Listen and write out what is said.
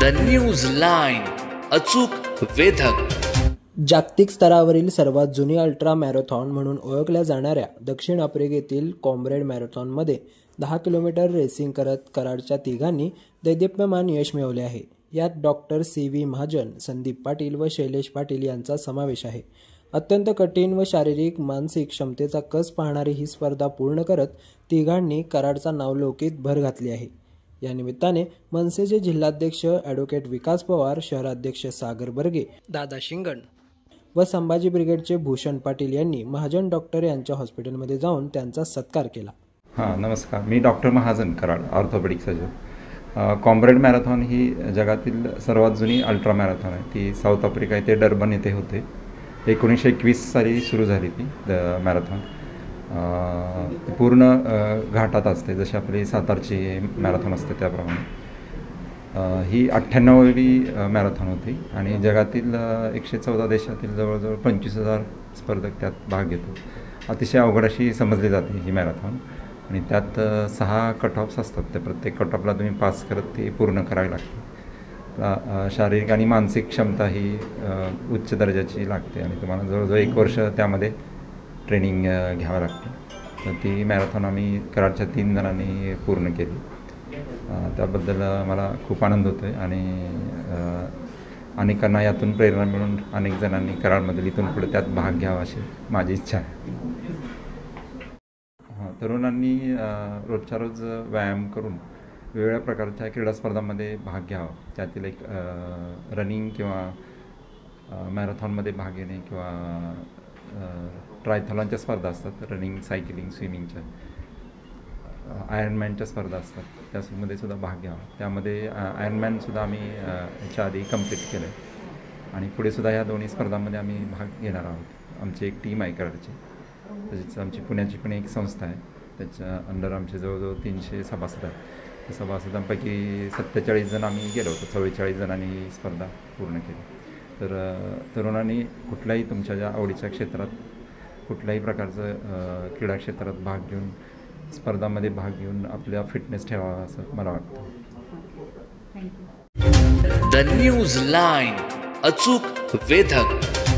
News line, अचूक वेधक. जागतिक स्तरावरील सर्वात जुनी अल्ट्रा मॅरेथॉन म्हणून ओळखल्या जाणाऱ्या दक्षिण आफ्रिकेतील कॉम्रेड मॅरेथॉनमध्ये 10 किलोमीटर रेसिंग करत कराडच्या तिघांनी दैदिप्यमान यश मिळवले आहे. यात डॉक्टर सी.व्ही. महाजन, संदीप पाटील व शैलेश पाटील यांचा समावेश आहे. अत्यंत कठीण व शारीरिक मानसिक क्षमतेचा कस पाहणारी ही स्पर्धा पूर्ण करत तिघांनी कराडचा नावलौकिक भर घातली आहे. या निमित्ताने मनसेचे जिल्हाध्यक्ष ॲडव्होकेट विकास पवार, शहराध्यक्ष सागर बर्गे, दादा शिंगण व संभाजी ब्रिगेडचे भूषण पाटील यांनी महाजन डॉक्टर यांच्या हॉस्पिटलमध्ये जाऊन त्यांचा सत्कार केला. नमस्कार. मी doctor Mahajan, Karad, orthopaedic surgeon. Comrade marathon ही जगातील सर्वात जुनी अल्ट्रा मॅरेथॉन आहे. ती साऊथ आफ्रिका येथे डर्बन येथे होते. 1921 साली सुरू झाली ती मॅरेथॉन. पूर्ण घाटात असते, जशी आपली सातारची मॅरेथॉन असते त्याप्रमाणे. ही 98वी मॅरेथॉन होती आणि जगातील 114 देशातील जवळजवळ 25,000 स्पर्धक त्यात भाग घेतो. अतिशय अवघड अशी समजली जाते ही मॅरेथॉन आणि त्यात 6 कट ऑफ्स असतात. त्या प्रत्येक कट ऑफला तुम्ही पास करत ती पूर्ण करावी लागते. शारीरिक आणि मानसिक क्षमता ही उच्च दर्जाची लागते आणि तुम्हाला जवळजवळ 1 वर्ष त्यामध्ये ट्रेनिंग घ्यावं लागते. तर ती मॅरेथॉन आम्ही कराडच्या 3 जणांनी पूर्ण केली. त्याबद्दल मला खूप आनंद होतो आहे आणि अनेकांना यातून प्रेरणा मिळून अनेक जणांनी कराडमधील इथून पुढे त्यात भाग घ्यावा अशी माझी इच्छा आहे. तरुणांनी रोजच्या रोज व्यायाम करून वेगवेगळ्या प्रकारच्या क्रीडा स्पर्धांमध्ये भाग घ्यावा. त्यातील एक रनिंग किंवा मॅरेथॉनमध्ये भाग घेणे किंवा ट्रायथॉलॉनच्या स्पर्धा असतात, रनिंग, सायकलिंग, स्विमिंगच्या, आयर्नमॅनच्या स्पर्धा असतात, त्यामध्ये सुद्धा भाग घ्यावा. त्यामध्ये आयर्नमॅनसुद्धा आम्ही याच्या आधी कंप्लीट केलं आहे आणि पुढे सुद्धा ह्या दोन्ही स्पर्धांमध्ये आम्ही भाग घेणार आहोत. आमची एक टीम आहे कराडची, तसेच आमची पुण्याची पण एक संस्था आहे, त्याच्या अंडर आमचे जवळजवळ 300 सभासद आहेत. त्या सभासदांपैकी 47 जण आम्ही गेलो होतो. 44 जणांनी ही स्पर्धा पूर्ण केली. तर तरुणांनी कुठल्याही तुमच्या ज्या आवडीच्या क्षेत्रात कुठल्याही प्रकारचं क्रीडा क्षेत्रात भाग घेऊन स्पर्धांमध्ये भाग घेऊन आपल्या फिटनेस ठेवावा असं मला वाटतं. न्यूज लाईन, अचूक वेधक.